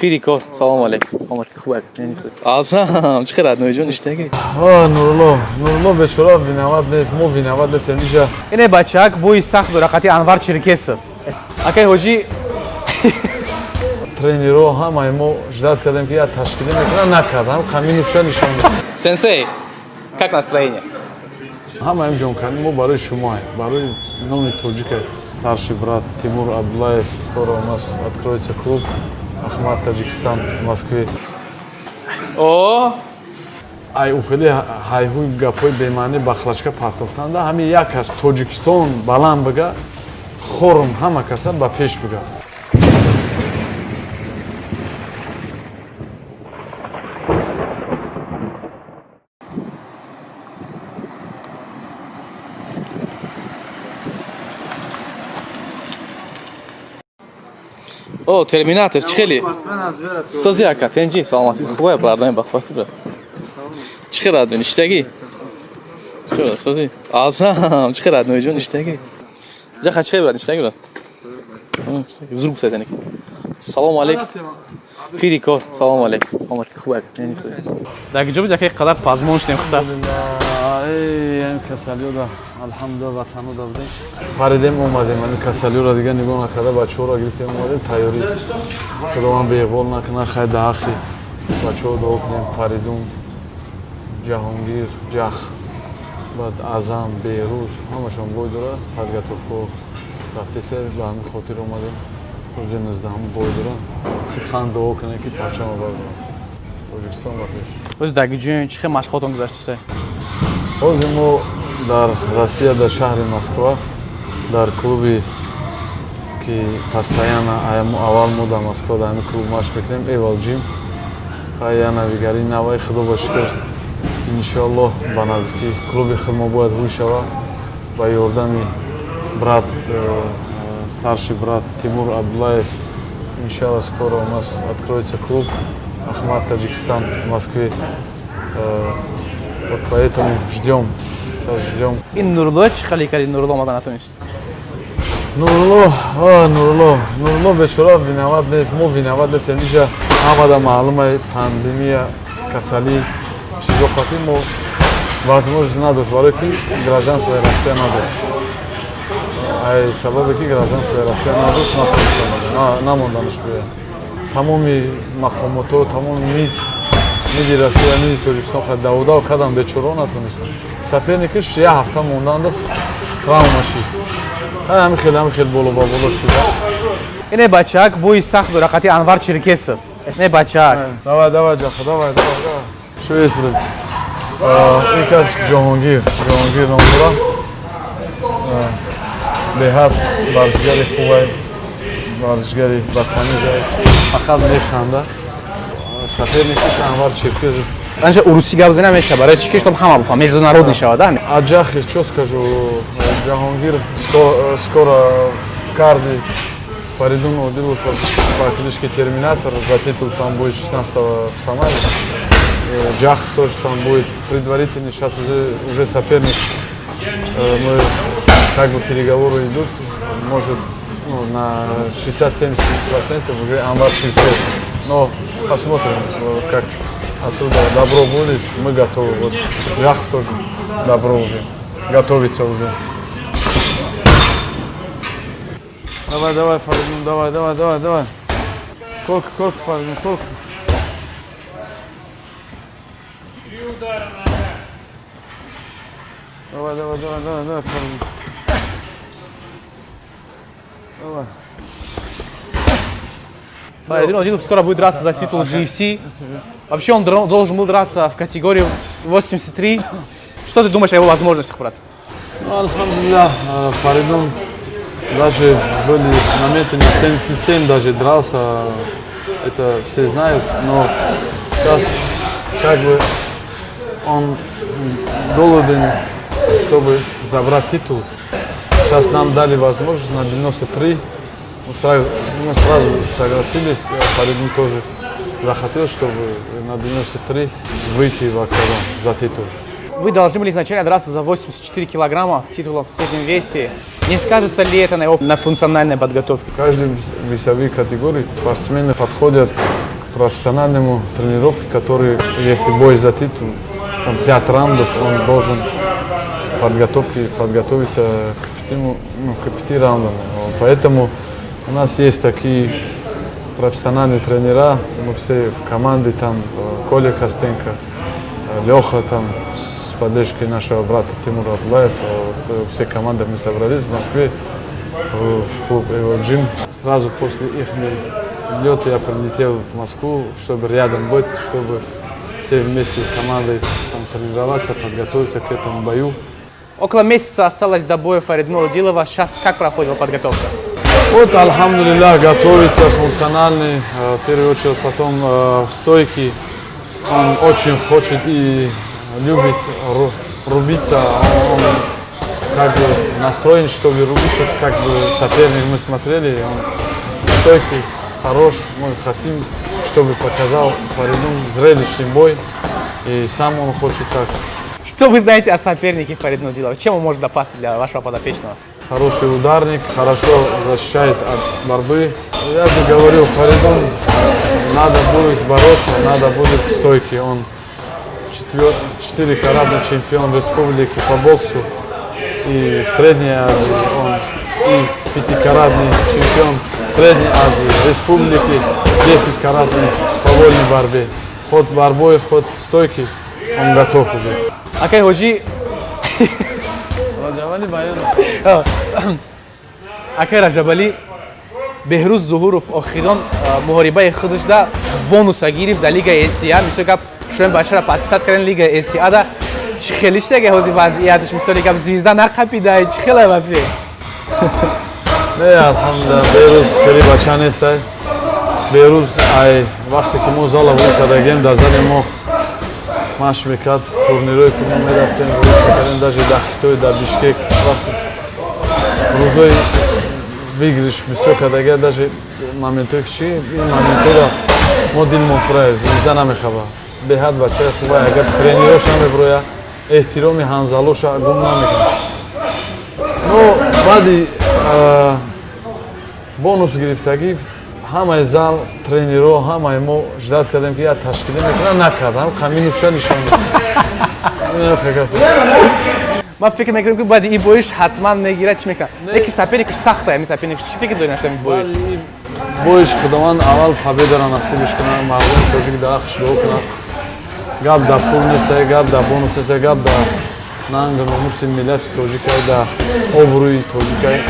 Pirikor, салом алейкум. Омад хуб. Азам, чиқарад ноҷон иштаги. Нурло бечора виноват нест, мо виноват нестем инҷа. Ине бачак бои сахт рақати Анвар Черкесов. Акай ҳоҷи Тренерҳо ҳамаи мо ждат кардем ки як ташкилӣ мекунад, накардам. Каминуша нишон дод. Сенсей, как настроение? Ҳамаи ҷонкарӣ мо барои шумоем, барои номи тоҷика. Старший брат Тимур Абдуллаев скоро у нас откроется клуб Ахмат Таджикистан в Москве. О, ай ухели ҳайҳуй гапҳои бемаънӣ ба хлачка партофтанда ҳамин як аз Тоҷикистон баланд бига, хорм ҳама каса ба пеш бига. о, терминатор, чӣ хеле? Созӣ ака, тенҷӣ, саломатӣ. Хубая бардаи бахвати бра. Чиқарад бин иштаги? Чо, созӣ. Азам, чиқарад ноҷон иштаги? Ҷаха чиқай брат иштаги брат? Зур гуфтадан ки. Салом алейкум. Pirikor, салом алейкум. Омад хубая. дар ҷоби ҷакай қадар пазмон шдем хата. Ин касалиёда алҳамдулилла ватанода будем. Фаридем омадем, ин касалиёра дига нигоҳ накарда бачаҳоро гирифтем омадем тайёрӣ. Худованд беғбол накунад, хай дар ҳаққи бачаҳо дуо кунем. Фаридун, Ҷаҳонгир, Ҷах, баъд Азам, Беҳрӯз ҳамашон бой дорад. Фаргатовпур рафтисе ба ҳамин хотир омадем. Рӯзи 19 бой дорад. Сидхан дуо кунем ки парчама бардорад. Тоҷикистон ба пеш. Оз дар ҷои чӣ хел машқотон гузаштасе? ҳозир мо дар Россия, дар шаҳри Москва, дар клуби ки постоянно аввал мо дар Москва дар ҳамин клуб машқ мекунем, Эвал Ҷим. Я навигари наваи худо ба шукр иншоаллоҳ ба наздики клуби худ мо бояд рӯй шавад. Ба ёрдами брат, старший брат Тимур Абдуллаев иншоаллоҳ скоро у нас откроется клуб Ахмат Таджикистан в Москве. Вот поэтому ждем. Сейчас ждем. Ин Нурло чӣ хеле карди? Нурло омада натонист. Нурло бечора виноват нест, мо виноват нестем. Инҷа ҳамада маълума пандемия, касалӣ, чизо қатӣ мо возможност надошт, барое ки гражданствои Россия надошт. Ай сабабе ки гражданствои Россия надошт, намонданаш биёяд. Тамоми мақомотҳо, тамоми миди Россия, миди Тоҷикистон хай давода кардам, бечора натонистам. Соперникиш як ҳафта мондааст, травмаши. Ҳамин хел боло ба боло шуда. Ине бачак бои сахт рақати Анвар Черкесов. Не бачак. Давай, Ҷафар, давай. Шо есть, брат? Ин кас Ҷаҳонгир ном дорад. Беҳад варзишгари хубай, варзишгари батанизай, фақат механда. Соперникиш Анвар Черкесов. Анча уруси гап зена меша, барои чӣ ки чтоб ҳама бифаҳмад, международный шавад, да? Аҷахи, чё скажу, Ҷаҳонгир скоро карди Фаридун Одилов по книжке «Терминатор» за титул там будет 16 в Самаре. Ҷах тоже там будет предварительный, сейчас уже соперник. Мы как бы переговоры идут, может на 60-70% уже Анвар Черкесов. Но посмотрим, как оттуда добро будет, мы готовы. Вот Ҷах тоже добро уже, готовится уже. Давай, Фаридун, давай. Сколько, Фаридун, сколько? Давай, Фаридун. Давай. Фаридун Одилов скоро будет драться за титул GFC. Вообще он должен был драться в категории 83. Что ты думаешь о его возможностях, брат? Алхамдулилlah, Фаридун даже были моменты на 77 даже дрался, это все знают, но сейчас как бы он голоден, чтобы забрать титул. Сейчас нам дали возможность на 93, мы сразу согласились, Фаридун тоже захотел, чтобы на 93 выйти в октагон за титул. вы должны были изначально драться за 84 килограмма титула в среднем весе. Не скажется ли это на функциональной подготовке? В каждой весовой категории спортсмены подходят к профессиональному тренировке, который, если бой за титул, там 5 раундов, он должен подготовиться к 5 раундам. Поэтому у нас есть такие профессиональные тренера, мы все в команде, там Коля Костенко, Леха там с поддержкой нашего брата Тимура Абдулаев, все команды мы собрались в Москве в клуб «Джим». Сразу после их лета я прилетел в Москву, чтобы рядом быть, чтобы все вместе с командой там тренироваться, подготовиться к этому бою. Около месяца осталось до боя Фаридуна Удилова. Сейчас как проходит его подготовка? Вот, альхамдулиллах, готовится функциональный, в первую очередь, потом стойки. Он очень хочет и любит рубиться, он как бы настроен, чтобы рубиться, как бы соперник мы смотрели, он стойкий, хорош, мы хотим, чтобы показал Фаридун зрелищный бой, и сам он хочет так. Что вы знаете о сопернике Фаридуна Удилова? Чем он может допасться для вашего подопечного? Хороший ударник, хорошо защищает от борьбы. Я же говорил, Фаридун надо будет бороться, надо будет стойкий. Он 4-кратный чемпион республики по боксу. И в Средней Азии он и 5-кратный чемпион Средней Азии, республики, 10-кратный по вольной борьбе. Хоть борьбой, хоть стойкий, он готов уже. Акай Ходжи. Акай Раджабали Беҳрӯз Зуҳуров охирон муҳорибаи худашда бонуса гирифт дар Лигаи ССА. Мисоли гап шуем башара подписат кардем Лигаи ССА да чӣ хеле штега ҳозир вазъияташ мисоли гап звезда нахапида чӣ хеле вообще? Не, алҳамдулилла, берӯз хеле бача нестай. Берӯз ай вақте ки мо зала вурсадагем дар зали мо машқ мекард, турнирое ки мо мерафтем, вурсадагем даже дар Хитой, дар Бишкек вақте рӯзои вигриш мисокадаге даже моментое ки чи ин моментора мо дилмон фурая звезда намехаба. Беҳад бачаи хубай, агар тренерош намеброя, эҳтироми ҳанзалоша гум намекунад. Но баъди бонус гирифтагӣ ҳамаи зал, тренеро, ҳамаи мо ждат кардем ки як ташкиле мекунад, накардам, каминуша нишон Ман фикр мекардам ки баъди ин боиш ҳатман мегирад чӣ мекунад. Лекин соперникаш сахта, ҳамин соперникаш чӣ фикр доред наштам ин боиш? Боиш худованд аввал победара насибиш кунад, мардуми тоҷик дарахш дуо кунад. Гап дар пул нестай, гап дар бонус нестай, гап дар нанг номуси миллати тоҷикай, дар обрӯи тоҷикай.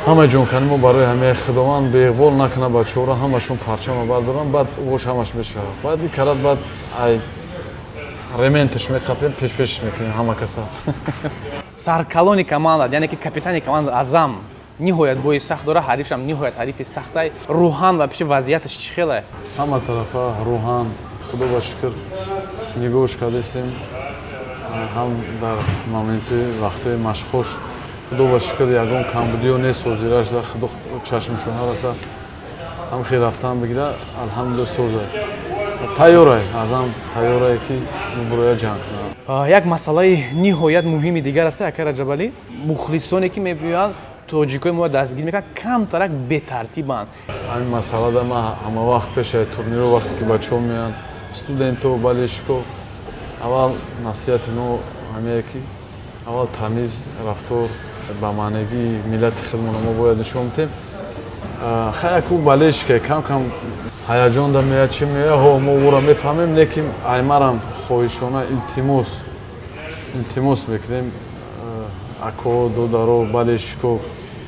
ҳамаи ҷонкани мо барои ҳамаи худованд беиқбол накунад бачаҳоро, ҳамашон парчама бардоранд, баъд вош ҳамаш мешавад. Баъд ин карад баъд ай ременташ меқапем, пеш мекунем ҳама каса. Саркалони команда, яъне ки капитани команда Азам ниҳоят бои сахт дора, ҳарифшам ниҳоят ҳарифи сахтай. Рӯҳан ва пеши вазъияташ чӣ хеле? Ҳама тарафа рӯҳан, худо ба шукр нигоҳш кардесем, ҳам дар моментои вақтои машқош худо ба шукр ягон камбудиё нест ҳозираш да худо чашмшона раса ҳам хел рафтан бигира алҳамдулилла соза. Тайёрай, азам тайёрае ки муброя ҷанг кунад. Як масъалаи ниҳоят муҳими дигар аст Акай Раҷабалӣ, мухлисоне ки мебиёянд тоҷикои мо дастгирӣ мекунанд камтарак бетартибанд. Ҳамин масъалада ман ҳама вақт пешаи турниро вақте ки бачаҳо меянд, студенто, балешко, аввал насиҳати мо ҳамее ки аввал тамиз рафтор ба маънагии миллати худмона мо бояд нишон дем. Хаяку балешка кам ҳаяҷон да меяд чӣ меяд, ҳо мо ӯро мефаҳмем, лекин ай марам хоҳишона илтимос мекунем ако, додаро, балешко,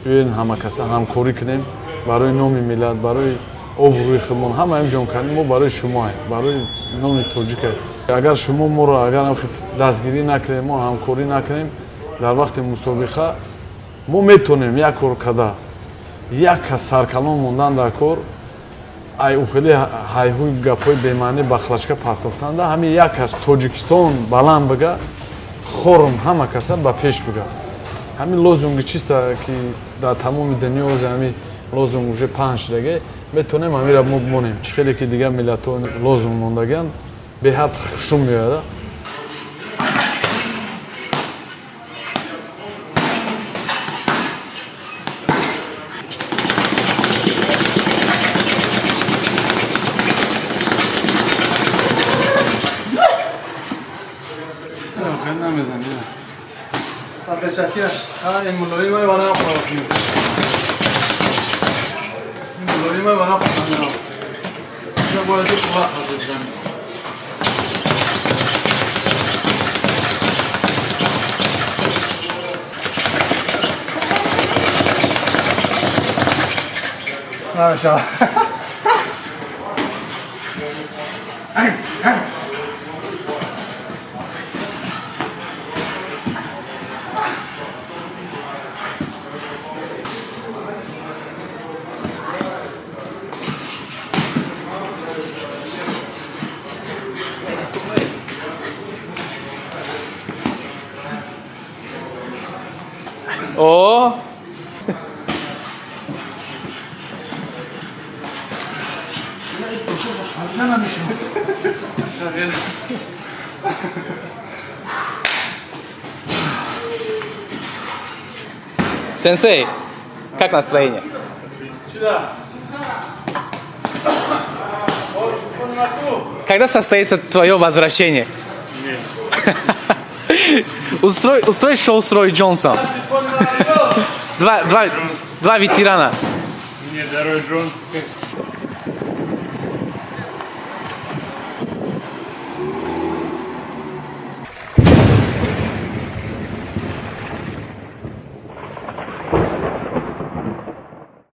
биёен ҳама каса ҳамкорӣ кунем барои номи миллат, барои обрӯи худмон. Ҳамаи ҷонкани мо барои шумоа, барои номи тоҷика. Агар шумо моро агар дастгирӣ накунем, мо ҳамкорӣ накунем дар вақти мусобиқа, мо метонем як кор карда, як кас саркалон мондан дар кор, ай ухеле ҳайҳуи гапҳои бемаънӣ ба хлачка партофтанда, ҳамин як кас Тоҷикистон баланд бига, хорм ҳама каса ба пеш бига. Ҳамин лозунги чиста ки дар тамоми дунё ҳамин лозунг уже паҳн шудага, метонем ҳамира мо бимонем. Чӣ хеле ки дигар миллатҳо лозунг мондаганд, беҳад хушум меояд. O. Сенсей, как настроение? Когда состоится твое возвращение? Устрой шоу с Рой Джонсом. Два ветерана. Нет, дорогой Джон.